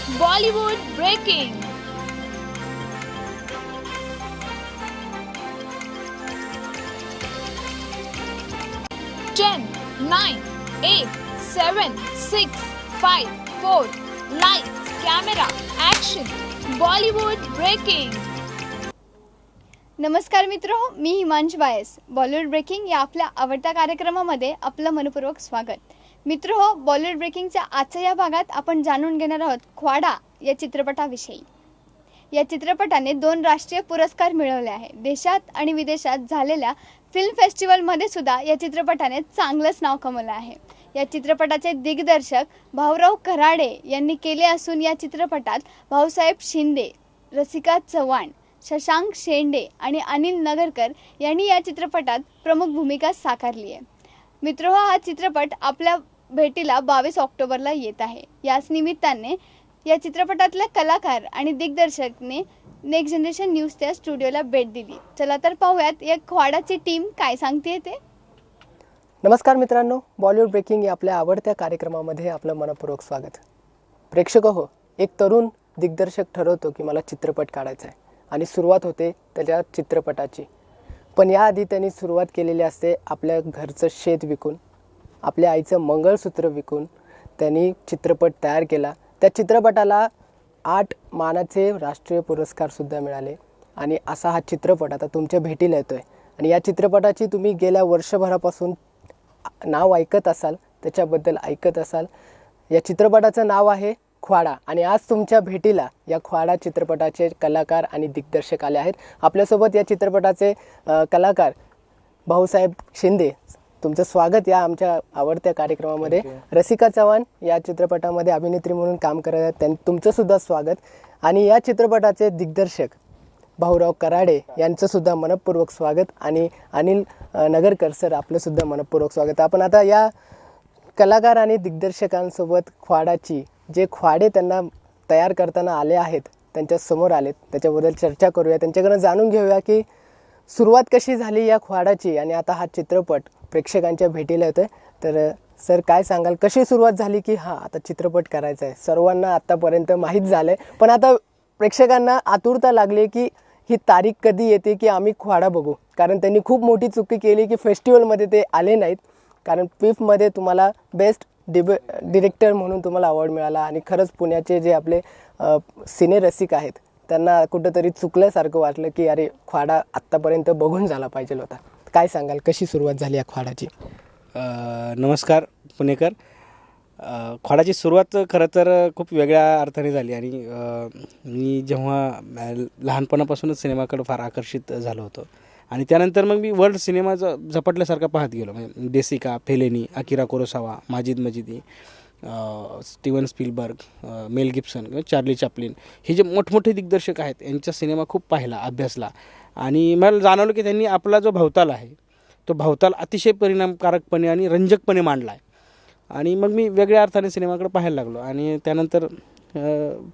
Bollywood Breaking. Ten, 9, 8, 7, 6, 5, 4. Lights, camera, action. Bollywood Breaking. नमस्कार मित्रो, मी Himansh bias. Bollywood breaking या आपल्या आवडत्या कार्यक्रमामध्ये आपलं मनपूर्वक स्वागत. मित्रो, बॉलिवूड ब्रेकिंगच्या आजच्या या भागात आपण जाणून घेणार आहोत ख्वाडा या चित्रपटाविषयी. या चित्रपटाने 2 राष्ट्रीय पुरस्कार मिळवले आहे. देशात आणि विदेशात झालेल्या फिल्म फेस्टिवलमध्ये सुद्धा या चित्रपटाने चांगलंच नाव कमवलं आहे. या चित्रपटाचे दिग्दर्शक भाऊराव कराडे यांनी केले असून या चित्रपटात भाऊसाहेब शिंदे, रसिका चव्हाण, शशांक शेंडे आणि अनिल नगरकर यांनी या चित्रपटात प्रमुख भूमिका साकारली आहे. मित्रो, हा चित्रपट आपल्या भेटीला 22 ऑक्टोबरला येत आहे. याच निमित्ताने या चित्रपटातल्या कलाकार आणि दिग्दर्शकने नेक्स्ट जनरेशन न्यूजच्या स्टुडिओला भेट दिली. चला तर पाहूयात या ख्वाडाची टीम काय सांगते ते. नमस्कार मित्रांनो, बॉलिवूड ब्रेकिंग या आपल्या आवडत्या कार्यक्रमामध्ये आपलं मनपूर्वक स्वागत. प्रेक्षक हो, एक तरुण दिग्दर्शक ठरवतो की मला चित्रपट काढायचा आहे आणि सुरुवात होते त्याच्या चित्रपटाची. पण याआधी त्यांनी सुरुवात केलेली असते आपल्या घरचं शेत विकून, आपल्या आईचं मंगळसूत्र विकून त्यांनी चित्रपट तयार केला. त्या चित्रपटाला 8 मानाचे राष्ट्रीय पुरस्कारसुद्धा मिळाले आणि असा हा चित्रपट आता तुमच्या भेटीला येतो आहे. आणि या चित्रपटाची तुम्ही गेल्या वर्षभरापासून नाव ऐकत असाल, त्याच्याबद्दल ऐकत असाल. या चित्रपटाचं नाव आहे ख्वाडा आणि आज तुमच्या भेटीला या ख्वाडा चित्रपटाचे कलाकार आणि दिग्दर्शक आले आहेत. आपल्यासोबत या चित्रपटाचे कलाकार भाऊसाहेब शिंदे. तुमचं स्वागत या आमच्या आवडत्या कार्यक्रमामध्ये. रसिका चव्हाण या चित्रपटामध्ये अभिनेत्री म्हणून काम करत आहेत, तुमचंसुद्धा स्वागत. आणि या चित्रपटाचे दिग्दर्शक भाऊराव कराडे यांचंसुद्धा मनपूर्वक स्वागत. आणि अनिल नगरकर सर, आपलंसुद्धा मनपूर्वक स्वागत. आपण आता या कलाकार आणि दिग्दर्शकांसोबत ख्वाडाची जे ख्वाडे त्यांना तयार करताना आले आहेत, त्यांच्या समोर आलेत, त्याच्याबद्दल चर्चा करूया. त्यांच्याकडून जाणून घेऊया की सुरुवात कशी झाली या ख्वाडाची आणि आता हा चित्रपट प्रेक्षकांच्या भेटीला येतोय. तर सर, काय सांगाल, कशी सुरुवात झाली की आता चित्रपट करायचा आहे? सर्वांना आत्तापर्यंत माहीत झालं आहे, पण आता प्रेक्षकांना आतुरता लागली की ही तारीख कधी येते की आम्ही ख्वाडा बघू. कारण त्यांनी खूप मोठी चुकी केली की फेस्टिवलमध्ये ते आले नाहीत. कारण पिफमध्ये तुम्हाला बेस्ट डिरेक्टर म्हणून तुम्हाला अवॉर्ड मिळाला आणि खरंच पुण्याचे जे आपले सिने रसिक आहेत त्यांना कुठंतरी चुकल्यासारखं वाटलं की अरे, ख्वाडा आत्तापर्यंत बघून झाला पाहिजे होता. काय सांगाल, कशी सुरुवात झाली या ख्वाडाची? नमस्कार पुणेकर. ख्वाडाची सुरुवात खरं तर खूप वेगळ्या अर्थाने झाली आणि मी जेव्हा लहानपणापासूनच सिनेमाकडे फार आकर्षित झालो होतो आणि त्यानंतर मग मी वर्ल्ड सिनेमा झपटल्यासारखा पाहत गेलो. म्हणजे De Sica, Fellini, Akira Kurosawa, Majid Majidi, Steven Spielberg, Mel Gibson, Charlie Chaplin, हे जे मोठमोठे दिग्दर्शक आहेत यांचा सिनेमा खूप पाहिला, अभ्यासला. आणि मला जाणवलं की त्यांनी आपला जो भवताल आहे तो भवताल अतिशय परिणामकारकपणे आणि रंजकपणे मांडला आहे. आणि मग मी वेगळ्या अर्थाने सिनेमाकडे पाहायला लागलो आणि त्यानंतर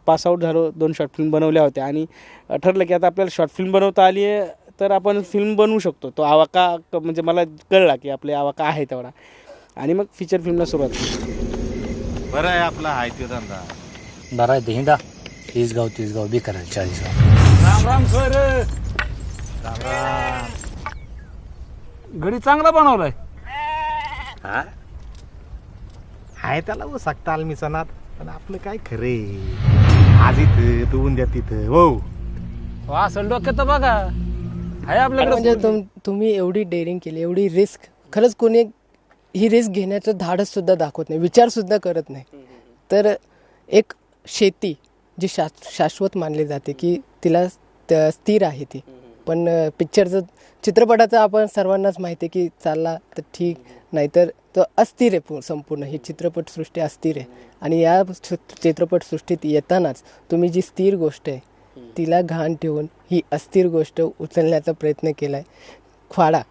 पासआउट झालो. 2 शॉर्ट फिल्म बनवल्या होत्या आणि ठरलं की आता आपल्याला शॉर्ट फिल्म बनवता आली आहे तर आपण फिल्म बनवू शकतो. तो आवाका म्हणजे मला कळला की आपले आवाका आहे तेवढा. आणि मग फीचर फिल्मला सुरुवात केली. बरं आहे आपला हाय तो धंदा. बरं आहे हिंदा 30 गाव बी करायला 40 गाव. राम राम सर. घडी चांगला बनवलाय. हाय त्याला वो सकता आलमी सणात, पण आपलं काय खरे. आज इथं तू उद्या तिथं. हो असं डोक्यात तर बघा आहे आपल्याकडे. म्हणजे तुम्ही एवढी डेअरिंग केली, एवढी रिस्क. खरंच कोणी ही रिस्क घेण्याचं धाडस सुद्धा दाखवत नाही, विचारसुद्धा करत नाही. तर एक शेती जी शाश्वत मानली जाते की तिला स्थिर आहे ती, पण पिक्चरचं चित्रपटाचं आपण सर्वांनाच माहिती आहे की चालला तर ठीक, नाहीतर तो अस्थिर आहे. संपूर्ण ही चित्रपटसृष्टी अस्थिर आहे. आणि या चित्रपटसृष्टीत येतानाच तुम्ही जी स्थिर गोष्ट आहे तिला घाण ठेवून ही अस्थिर गोष्ट उचलण्याचा प्रयत्न केला आहे. ख्वाडा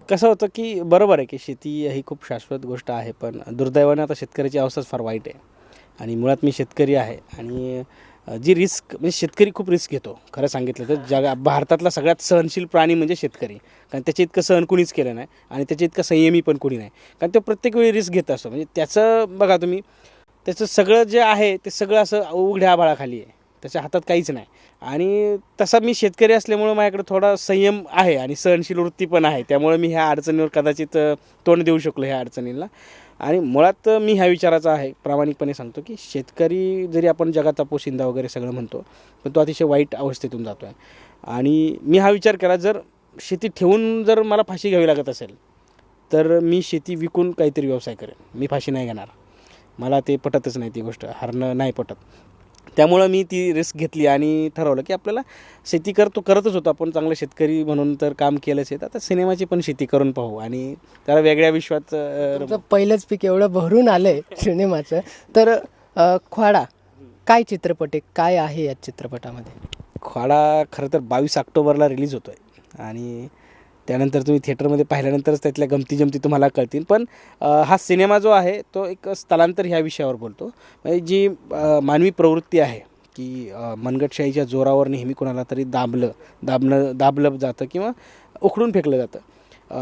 कसं होतं की बरोबर आहे की शेती ही खूप शाश्वत गोष्ट आहे, पण दुर्दैवाने आता शेतकऱ्याची अवस्थाच फार वाईट आहे. आणि मुळात मी शेतकरी आहे आणि जी रिस्क म्हणजे शेतकरी खूप रिस्क घेतो. खरं सांगितलं तर भारतातला सगळ्यात सहनशील प्राणी म्हणजे शेतकरी, कारण त्याच्या इतकं सहन कुणीच केलं नाही आणि त्याच्या इतकं संयमी पण कुणी नाही, कारण तो प्रत्येक वेळी रिस्क घेत असतो. म्हणजे त्याचं बघा तुम्ही त्याचं सगळं जे आहे ते सगळं असं उघड्या आभाळाखाली आहे, त्याच्या हातात काहीच नाही. आणि तसा मी शेतकरी असल्यामुळं माझ्याकडे थोडा संयम आहे आणि सहनशील वृत्ती पण आहे, त्यामुळे मी ह्या अडचणीवर कदाचित तोंड देऊ शकलो ह्या अडचणींना. आणि मुळात मी ह्या विचाराचा आहे, प्रामाणिकपणे सांगतो, की शेतकरी जरी आपण जगाचा पोशिंदा वगैरे सगळं म्हणतो, पण तो अतिशय वाईट अवस्थेतून जातो आहे. आणि मी हा विचार केला, जर शेती ठेवून जर मला फाशी घ्यावी लागत असेल तर मी शेती विकून काहीतरी व्यवसाय करेन, मी फाशी नाही घेणार. मला ते पटतच नाही, ती गोष्ट हारणं नाही पटत. त्यामुळं मी ती रिस्क घेतली आणि ठरवलं की आपल्याला शेती करतच होतो आपण, चांगलं शेतकरी म्हणून तर काम केलंच आहे, आता सिनेमाची पण शेती करून पाहू आणि त्याला वेगळ्या विश्वात तुमचं पहिलंच पीक एवढं भरून आलंय सिनेमाचं. तर ख्वाडा काय चित्रपट आहे, काय आहे या चित्रपटामध्ये? ख्वाडा खरं तर 22 ऑक्टोबरला रिलीज होतो आहे आणि त्यानंतर तुम्ही थिएटरमध्ये पाहिल्यानंतरच त्यातल्या गमती तुम्हाला कळतील. पण हा सिनेमा जो आहे तो एक स्थलांतर ह्या विषयावर बोलतो. म्हणजे जी मानवी प्रवृत्ती आहे की मनगटशाहीच्या जोरावर नेहमी कोणाला तरी दाबलं जातं किंवा उखडून फेकलं जातं.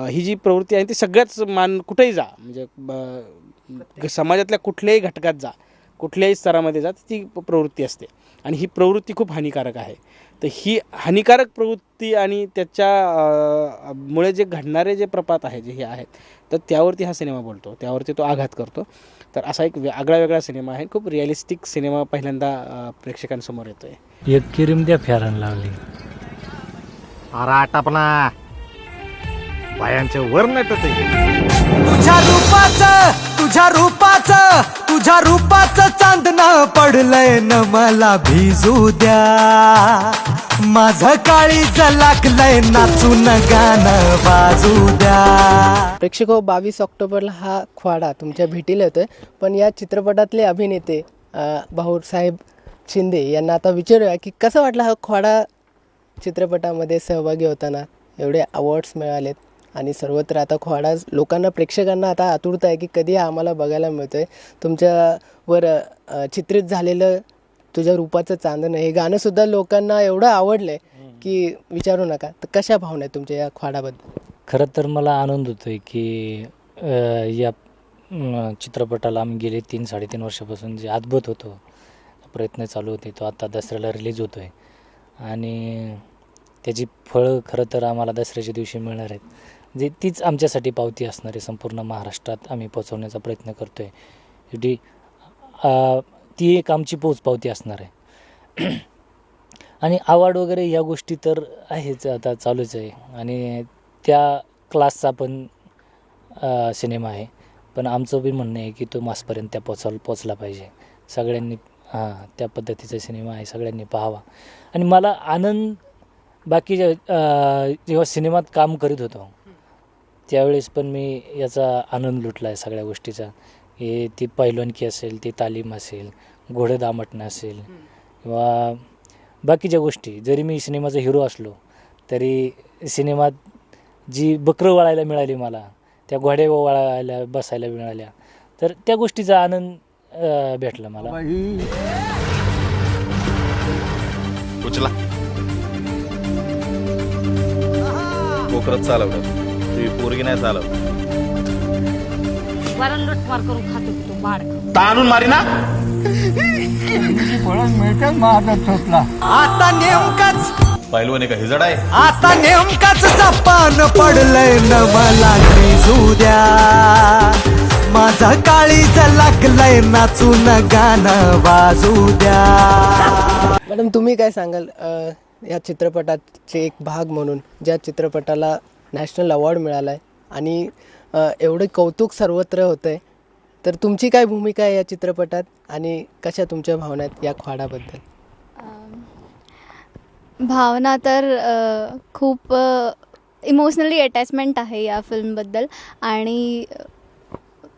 ही जी प्रवृत्ती आहे ती सगळ्याच कुठेही जा, म्हणजे समाजातल्या कुठल्याही घटकात जा, कुठल्याही स्तरामध्ये जा, ती प्रवृत्ती असते आणि ही प्रवृत्ती खूप हानिकारक आहे. तर ही हानिकारक प्रवृत्ती आणि त्याच्या मुळे जे घडणारे जे प्रपात आहे जे हे आहेत, तर त्यावरती हा सिनेमा बोलतो, त्यावरती तो आघात करतो. तर असा एक वेगळा सिनेमा आहे, खूप रिअलिस्टिक सिनेमा पहिल्यांदा प्रेक्षकांसमोर येतोय. एक क्रीम द्या फेरान लावली. अरे आटापना बायांच्या वर नटत तुझ्या रूपाचं चांदणं पडलंय न मला भिजू द्या. माझं काळीज लागलंय नाचून गाणं वाजू द्या. प्रेक्षक 22 ऑक्टोबरला हा ख्वाडा तुमच्या भेटीला येतोय. पण या चित्रपटातले अभिनेते भाऊसाहेब शिंदे यांना आता विचारूया की कसं वाटलं हा ख्वाडा चित्रपटामध्ये सहभागी होताना. एवढे अवॉर्ड्स मिळालेत आणि सर्वत्र आता ख्वाडा लोकांना, प्रेक्षकांना आता आतुरता आहे की कधी आम्हाला बघायला मिळतोय. तुमच्यावर चित्रित झालेलं तुझ्या रूपाचं चांदणं हे गाणंसुद्धा लोकांना एवढं आवडलं आहे की विचारू नका. तर कशा भावना आहेत तुमच्या या ख्वाडाबद्दल? खरं तर मला आनंद होतो आहे की या चित्रपटाला आम्ही गेले 3-3.5 वर्षापासून जे अद्भुत होतो प्रयत्न चालू होते, तो आता दसऱ्याला रिलीज होतो आहे आणि त्याची फळं खरं तर आम्हाला दसऱ्याच्या दिवशी मिळणार आहेत. जे तीच आमच्यासाठी पावती असणार आहे. संपूर्ण महाराष्ट्रात आम्ही पोचवण्याचा प्रयत्न करतो आहे. शेवटी ती एक आमची पोचपावती असणार आहे. आणि अवॉर्ड वगैरे या गोष्टी तर आहेच, आता चालूच आहे आणि त्या क्लासचा पण सिनेमा आहे. पण आमचं बी म्हणणं आहे की तो मासपर्यंत पोचला पाहिजे. सगळ्यांनी त्या पद्धतीचा सिनेमा आहे, सगळ्यांनी पाहावा. आणि मला आनंद बाकी जेव्हा सिनेमात काम करीत होतो त्यावेळेस पण मी याचा आनंद लुटला आहे सगळ्या गोष्टीचा. हे ती पैलवानकी असेल, ती तालीम असेल, घोडे दामटणं असेल किंवा बाकीच्या गोष्टी. जरी मी सिनेमाचा हिरो असलो तरी सिनेमात जी बकरं वळायला मिळाली मला, त्या घोड्या वळायला बसायला मिळाल्या, तर त्या गोष्टीचा आनंद भेटला मला. उचला कोकरच चालवलं, तुम्ही पोरगी नाही चालवलं. वरण लुटमार करून खातो तू बाळ. ताणून मारी ना. आता नेमकाच पहिलवान का हिजड आहे. आता नेमकाच जपान पडलंय न मला भिजू द्या. माझं काळीज लागलंय नाचून गाणं वाजू द्या. मॅडम तुम्ही काय सांगाल या चित्रपटाचे एक भाग म्हणून, ज्या चित्रपटाला नॅशनल अवॉर्ड मिळाला आहे आणि एवढे कौतुक सर्वत्र होतं आहे, तर तुमची काय भूमिका आहे या चित्रपटात आणि कशा तुमच्या भावना आहेत या ख्वाडाबद्दल? भावना तर खूप इमोशनली अटॅचमेंट आहे या फिल्मबद्दल. आणि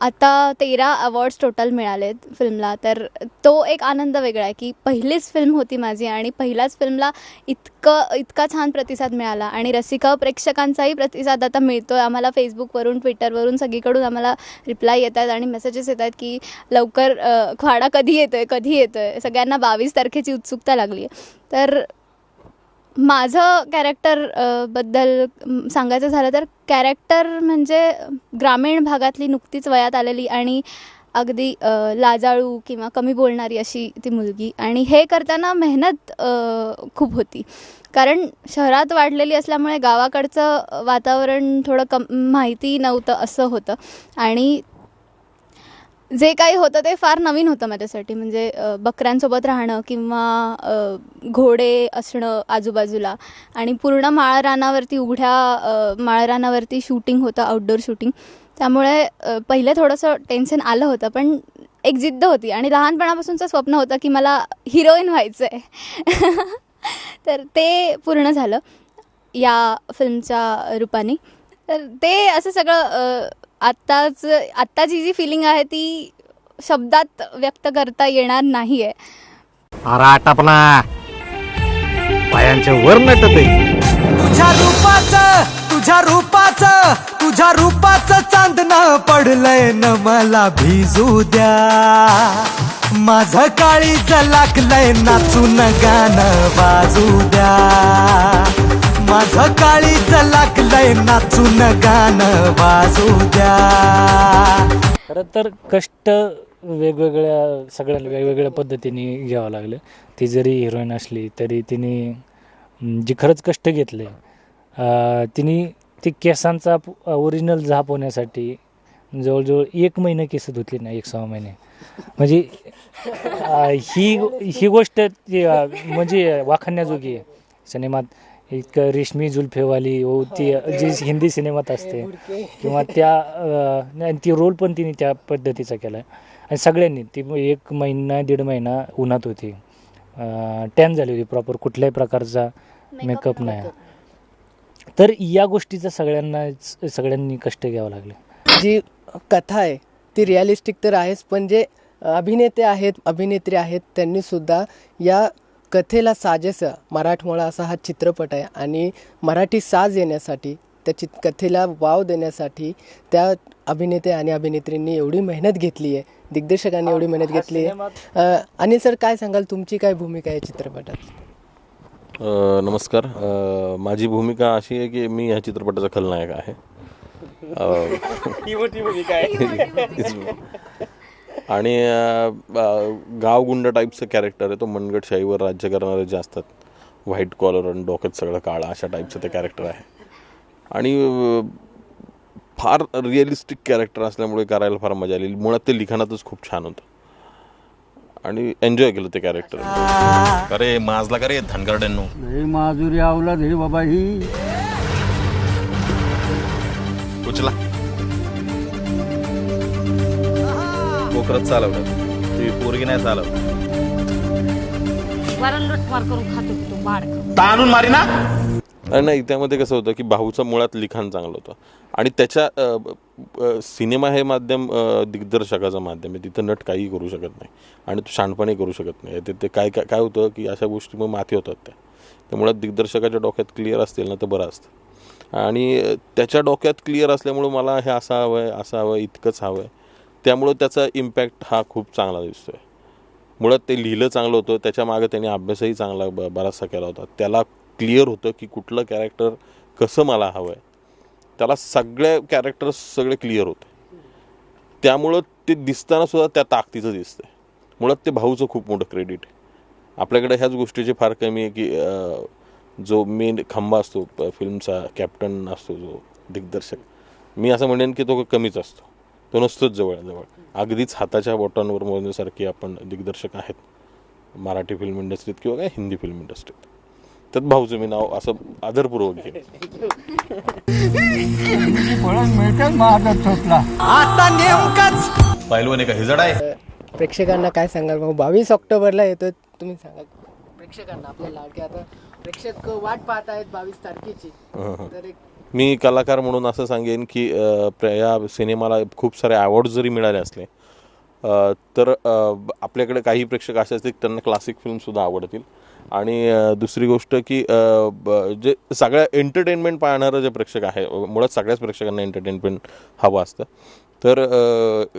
आता 13 अवॉर्ड्स टोटल मिळालेत फिल्मला, तर तो एक आनंद वेगळा आहे की पहिलीच फिल्म होती माझी आणि पहिल्याच फिल्मला इतका छान प्रतिसाद मिळाला. आणि रसिका प्रेक्षकांचाही प्रतिसाद आता मिळतो आहे आम्हाला. फेसबुकवरून, ट्विटरवरून सगळीकडून आम्हाला रिप्लाय येत आहेत आणि मेसेजेस येत आहेत की लवकर ख्वाडा कधी येतो आहे. सगळ्यांना 22 तारखेची उत्सुकता लागली आहे. तर माझं कॅरेक्टर बद्दल सांगायचं झालं तर कॅरेक्टर म्हणजे ग्रामीण भागातली नुकतीच वयात आलेली आणि अगदी लाजाळू किंवा कमी बोलणारी अशी ती मुलगी. आणि हे करताना मेहनत खूप होती, कारण शहरात वाढलेली असल्यामुळे गावाकडचं वातावरण थोडं माहिती नव्हतं असं होतं. आणि जे काही होतं ते फार नवीन होतं माझ्यासाठी. म्हणजे बकऱ्यांसोबत राहणं किंवा घोडे असणं आजूबाजूला, आणि पूर्ण माळरानावरती उघड्या माळरानावरती शूटिंग होतं, आउटडोअर शूटिंग. त्यामुळे पहिले थोडंसं टेन्शन आलं होतं, पण एक जिद्द होती आणि लहानपणापासूनचं स्वप्न होतं की मला हिरोईन व्हायचं आहे. तर ते पूर्ण झालं या फिल्मच्या रूपाने. तर ते असं सगळं आत्ताची जी फिलिंग आहे ती शब्दात व्यक्त करता येणार नाही आहे. अरे आटापना पायांच्या वर नटत आहे. तुझ्या रूपाचं चांदणं पडलंय न मला भिजू द्या. माझं काळीज लागलंय नाचून गाणं वाजू द्या. माझं काळीज लागलंय नाचून गाणं वाजू द्या. खरं तर कष्ट सगळ्या वेगवेगळ्या पद्धतीने घ्यावं लागलं. ती जरी हिरोईन असली तरी तिने जे खरंच कष्ट घेतले, तिने ते केसांचा ओरिजिनल झाप होण्यासाठी जवळजवळ 1 महिना केस धुतली नाही, 1-6 महिने. म्हणजे ही गोष्ट म्हणजे वाखाणण्याजोगी आहे. सिनेमात एक रेशमी जुल्फेवाली ती जी हिंदी सिनेमात असते किंवा ती रोल पण तिने त्या पद्धतीचा केला आहे. आणि सगळ्यांनी ती 1 महिना 1.5 महिना उन्हात होती, टॅन झाली होती प्रॉपर, कुठल्याही प्रकारचा मेकअप नाही. तर या गोष्टीचा सगळ्यांनी कष्ट घ्यावं लागले. जी कथा आहे ती रिअलिस्टिक तर आहेच, पण जे अभिनेते आहेत अभिनेत्री आहेत त्यांनी सुद्धा या कथेला साजेसं मराठमोळा असा हा चित्रपट आहे. आणि मराठी साज येण्यासाठी त्या कथेला वाव देण्यासाठी त्या अभिनेते आणि अभिनेत्रींनी एवढी मेहनत घेतली आहे, दिग्दर्शकांनी एवढी मेहनत घेतली आहे. आणि सर काय सांगाल, तुमची काय भूमिका आहे चित्रपटात? नमस्कार. माझी भूमिका अशी आहे की मी ह्या चित्रपटाचा खलनायक आहे. आणि गावगुंड टाईपचं कॅरेक्टर आहे तो. मनगटशाहीवर राज्य करणारे जे असतात, व्हाईट कॉलर आणि डोक्यात सगळं काळा, अशा टाईपचं ते कॅरेक्टर आहे. आणि फार रिअलिस्टिक कॅरेक्टर असल्यामुळे करायला फार मजा आली. मुळात ते लिखाणातच खूप छान होतं आणि एन्जॉय केलं ते कॅरेक्टर. अरे माजला का रे धनगरड्यांनो, माजुरी आवला रे बाबा ही उचला कोकरच चालवलं, ती पोरगी नाही चालवत. वरण लुटमार करून खातो की तो बाळ ताणून मारी ना. नाही, त्यामध्ये कसं होतं की भाऊचं मुळात लिखाण चांगलं होतं आणि त्याच्या सिनेमा हे माध्यम दिग्दर्शकाचं माध्यम आहे. तिथं नट काही करू शकत नाही आणि तो शहाणपणे करू शकत नाही. ते काय होतं की अशा गोष्टी मग माथी होतात त्या मुळात दिग्दर्शकाच्या डोक्यात क्लिअर असतील ना तर बरं असतं. आणि त्याच्या डोक्यात क्लिअर असल्यामुळं मला हे असं हवं आहे इतकंच हवं आहे, त्यामुळं त्याचा इम्पॅक्ट हा खूप चांगला दिसतो आहे. मुळात ते लिहिलं चांगलं होतं, त्याच्या मागं त्याने अभ्यासही चांगला बराचसा केला होता. त्याला क्लिअर होतं की कुठलं कॅरेक्टर कसं मला हवं आहे, त्याला सगळे कॅरेक्टर्स सगळे क्लिअर होते. त्यामुळं ते दिसताना सुद्धा त्या ताकदीचं दिसतं. मुळात ते भाऊचं खूप मोठं क्रेडिट आहे. आपल्याकडे ह्याच गोष्टीची फार कमी आहे की जो मेन खंबा असतो फिल्मचा, कॅप्टन असतो जो दिग्दर्शक, मी असं म्हणेन की तो कमीच असतो, तो नसतोच जवळ. अगदीच हाताच्या बोटांवर मोजण्यासारखी आपण दिग्दर्शक आहेत मराठी फिल्म इंडस्ट्रीत किंवा काय हिंदी फिल्म इंडस्ट्रीत. त्यात भाऊचं मी नाव असं आदरपूर्वक घेईन. आता नेमकाच पहिलवान का हिजड आहे. प्रेक्षकांना काय सांगाल भाऊ? 22 ऑक्टोबरला येतो, तुम्ही सांगा प्रेक्षकांना आपल्या लाडके. आता प्रेक्षक वाट पाहत आहेत 22 तारखेची. तर मी कलाकार म्हणून असं सांगेन की या सिनेमाला खूप सारे अवॉर्ड्स जरी मिळाले असले तर आपल्याकडे काही प्रेक्षक असे असतील त्यांना क्लासिक फिल्मसुद्धा आवडतील. आणि दुसरी गोष्ट की जे सगळ्या एंटरटेनमेंट पाहणारं जे प्रेक्षक आहे, मुळात सगळ्याच प्रेक्षकांना एंटरटेनमेंट हवं असतं. तर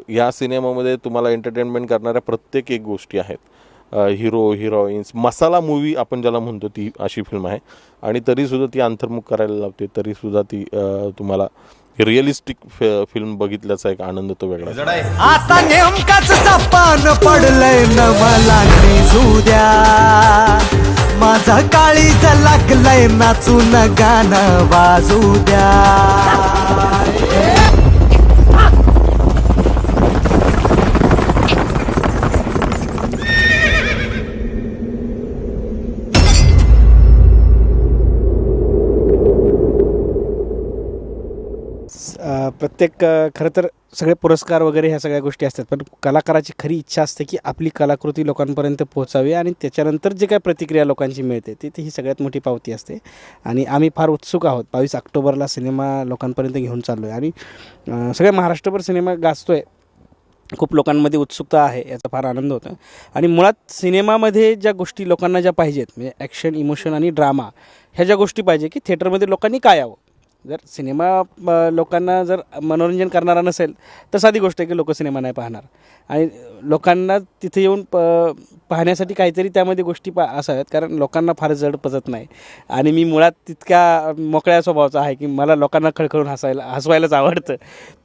या सिनेमामध्ये तुम्हाला एंटरटेनमेंट करणाऱ्या प्रत्येक एक गोष्टी आहेत. हिरो हिरोईन्स, मसाला मूवी आपण ज्याला म्हणतो ती अशी फिल्म आहे. आणि तरीसुद्धा ती अंतर्मुख करायला लावते, तरीसुद्धा ती तुम्हाला रिअलिस्टिक फिल्म बघितल्याचा एक आनंद तो वेगळा. आता नेमकाच चपान पडलंय न मला निजू द्या, माझं काळीज लागलंय नाचून गाणं वाजू द्या. प्रत्येक खरं तर सगळे पुरस्कार वगैरे ह्या सगळ्या गोष्टी असतात, पण कलाकाराची खरी इच्छा असते की आपली कलाकृती लोकांपर्यंत पोहोचावी आणि त्याच्यानंतर जे काय प्रतिक्रिया लोकांची मिळते ती ही सगळ्यात मोठी पावती असते. आणि आम्ही फार उत्सुक आहोत. 22 ऑक्टोबरला सिनेमा लोकांपर्यंत घेऊन चाललो आहे आणि सगळ्या महाराष्ट्रभर सिनेमा गाजतो आहे. खूप लोकांमध्ये उत्सुकता आहे, याचा फार आनंद होतो. आणि मुळात सिनेमामध्ये ज्या गोष्टी लोकांना ज्या पाहिजेत म्हणजे ॲक्शन, इमोशन आणि ड्रामा ह्या ज्या गोष्टी पाहिजे की थिएटरमध्ये लोकांनी काय यावं. जर सिनेमा लोकांना जर मनोरंजन करणारा नसेल तर साधी गोष्ट आहे की लोक सिनेमा नाही पाहणार. आणि लोकांना तिथे येऊन पाहण्यासाठी काहीतरी त्यामध्ये गोष्टी असाव्यात, कारण लोकांना फार जड पचत नाही. आणि मी मुळात तितक्या मोकळ्या स्वभावाचा आहे की मला लोकांना खळखळून हसवायलाच आवडतं.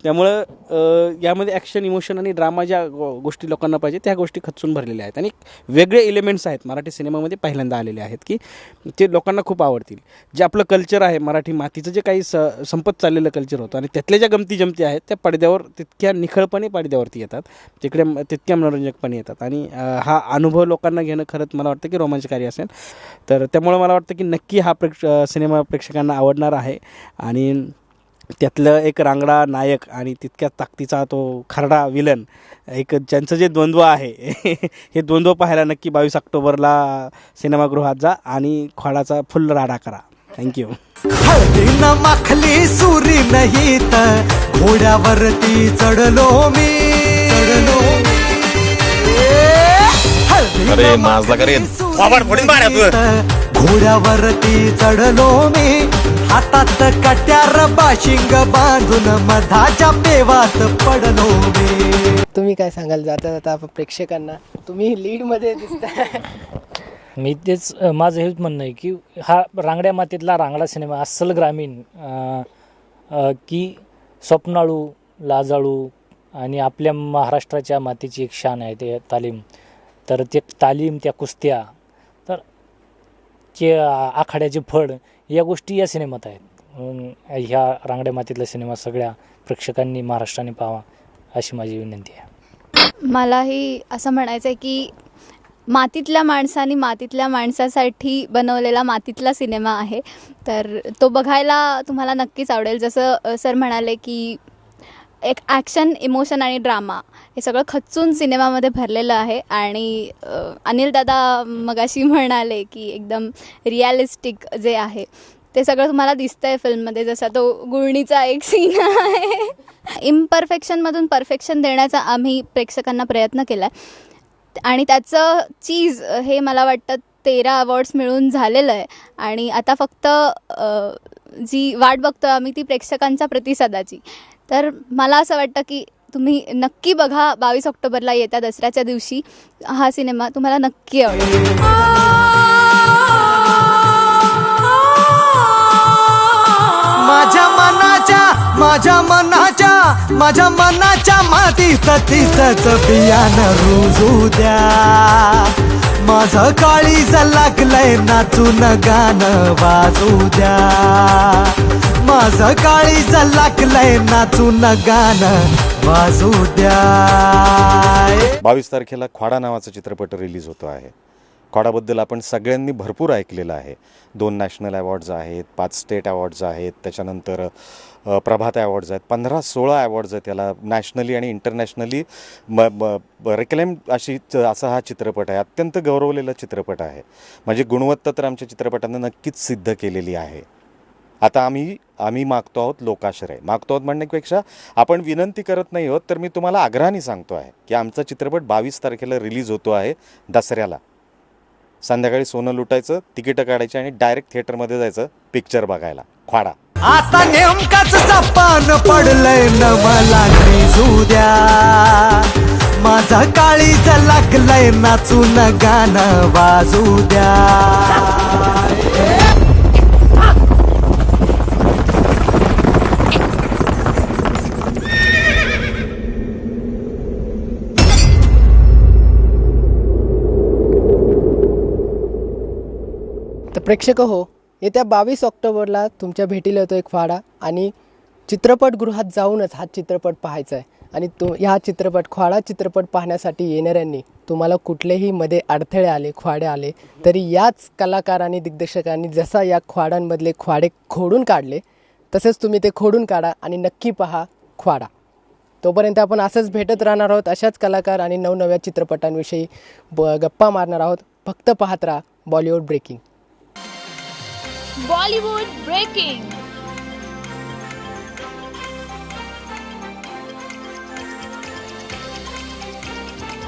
त्यामुळं यामध्ये ॲक्शन, इमोशन आणि ड्रामा ज्या गोष्टी लोकांना पाहिजे त्या गोष्टी खचून भरलेल्या आहेत. आणि वेगळे एलिमेंट्स आहेत मराठी सिनेमामध्ये पहिल्यांदा आलेले आहेत की ते लोकांना खूप आवडतील. जे आपलं कल्चर आहे मराठी मातीचं, जे काही संपत चाललेलं कल्चर होतं आणि त्यातल्या ज्या गमती जमती आहेत त्या पडद्यावर तितक्या निखळपणे पडद्यावरती येतात, तितक्या मनोरंजकपणे येतात. आणि हा अनुभव लोकांना घेणं खरंच मला वाटतं की रोमांचकारी असेल. तर त्यामुळे मला वाटतं की नक्की हा सिनेमा प्रेक्षकांना आवडणार आहे. आणि त्यातलं एक रांगडा नायक आणि तितक्या ताकदीचा तो खरडा विलन, एक ज्यांचं जे द्वंद्व आहे हे द्वंद्व पाहायला नक्की 22 ऑक्टोबरला सिनेमागृहात जा आणि ख्वाडाचा फुल राडा करा. थँक्यू. हळदीनं माखली सुरी नाही तर घोड्यावरती चढलो मी. अरे माजला करे घोड्यावरती चढलो मी, हातात कट्यार बाशिंग बांधून मधाच्या पेवात पडलो मी. तुम्ही काय सांगाल जाता जाता प्रेक्षकांना? तुम्ही लीडमध्ये दिसताय. मी तेच माझं हेच म्हणणं आहे की हा रांगड्या मातीतला रांगडा सिनेमा अस्सल ग्रामीण की स्वप्नाळू, लाजाळू आणि आपल्या महाराष्ट्राच्या मातीची एक शान आहे ते तालीम. तर ते तालीम, त्या कुस्त्या, तर जे आखाड्याचे फड, या गोष्टी या सिनेमात आहेत. म्हणून ह्या रांगड्या मातीतला सिनेमा सगळ्या प्रेक्षकांनी महाराष्ट्राने पाहावा अशी माझी विनंती आहे. मलाही असं म्हणायचं आहे की मातीतल्या माणसांनी मातीतल्या माणसासाठी बनवलेला मातीतला सिनेमा आहे, तर तो बघायला तुम्हाला नक्कीच आवडेल. जसं सर म्हणाले की एक ॲक्शन, इमोशन आणि ड्रामा हे सगळं खचून सिनेमामध्ये भरलेलं आहे. आणि अनिल दादा मगाशी म्हणाले की एकदम रिॲलिस्टिक जे आहे ते सगळं तुम्हाला दिसतं आहे फिल्ममध्ये. जसा तो गुळणीचा एक सीन आहे. इम्परफेक्शनमधून परफेक्शन देण्याचा आम्ही प्रेक्षकांना प्रयत्न केला आहे आणि त्याचं चीज हे मला वाटतं 13 अवॉर्ड्स मिळून झालेलं आहे. आणि आता फक्त जी वाट बघतो आम्ही ती प्रेक्षकांच्या प्रतिसादाची. तर मला असं वाटतं की तुम्ही नक्की बघा 22 ऑक्टोबरला येत्या दसऱ्याच्या दिवशी हा सिनेमा तुम्हाला नक्की आवडेल. माझ्या मनाच्या मातीत तिचंच बियाणं रुजू द्या. माझं काळीज लागलंय नाचून गाणं वाजू द्या. माझं काळीज लागलंय नाचून गाणं वाजू द्या. 22 तारखेला ख्वाडा नावाचा चित्रपट रिलीज होतो आहे. ख्वाडाबद्दल आपण सगळ्यांनी भरपूर ऐकलेलं आहे. 2 नॅशनल अवॉर्ड्स आहेत, 5 स्टेट अवॉर्ड्स आहेत, त्याच्यानंतर प्रभात अवॉर्ड्स आहेत, 15-16 अवॉर्ड्स आहेत. त्याला नॅशनली आणि इंटरनॅशनली रिक्लेम असा हा चित्रपट आहे. अत्यंत गौरवलेला चित्रपट आहे. म्हणजे गुणवत्ता तर आमच्या चित्रपटांना नक्कीच सिद्ध केलेली आहे. आता आम्ही मागतो आहोत लोकाश्रय. मागतो आहोत म्हणण्यापेक्षा आपण विनंती करत नाही आहोत, तर मी तुम्हाला आग्रहाने सांगतो आहे की आमचा चित्रपट 22 तारखेला रिलीज होतो आहे दसऱ्याला. संध्याकाळी सोनं लुटायचं, तिकीटं काढायची आणि डायरेक्ट थिएटरमध्ये जायचं पिक्चर बघायला. ख्वाडा. आता नेमकाच चपान पडलंय न मला निजू द्या. माझं काळीज लागलंय नाचून गाणं वाजू द्या. प्रेक्षक हो, येत्या 22 ऑक्टोबरला तुमच्या भेटीला येतो एक फाडा आणि चित्रपटगृहात जाऊनच हा चित्रपट पाहायचा आहे. आणि ह्या ख्वाडा चित्रपट पाहण्यासाठी येणाऱ्यांनी तुम्हाला कुठलेही मध्ये अडथळे आले, ख्वाडे आले, तरी याच कलाकारांनी दिग्दर्शकांनी जसा या ख्वाडांमधले ख्वाडे खोडून काढले तसेच तुम्ही ते खोडून काढा आणि नक्की पहा ख्वाडा. तोपर्यंत आपण असंच भेटत राहणार आहोत, अशाच कलाकार आणि नवनव्या चित्रपटांविषयी गप्पा मारणार आहोत. फक्त पाहत राहा बॉलिवूड ब्रेकिंग. Bollywood breaking.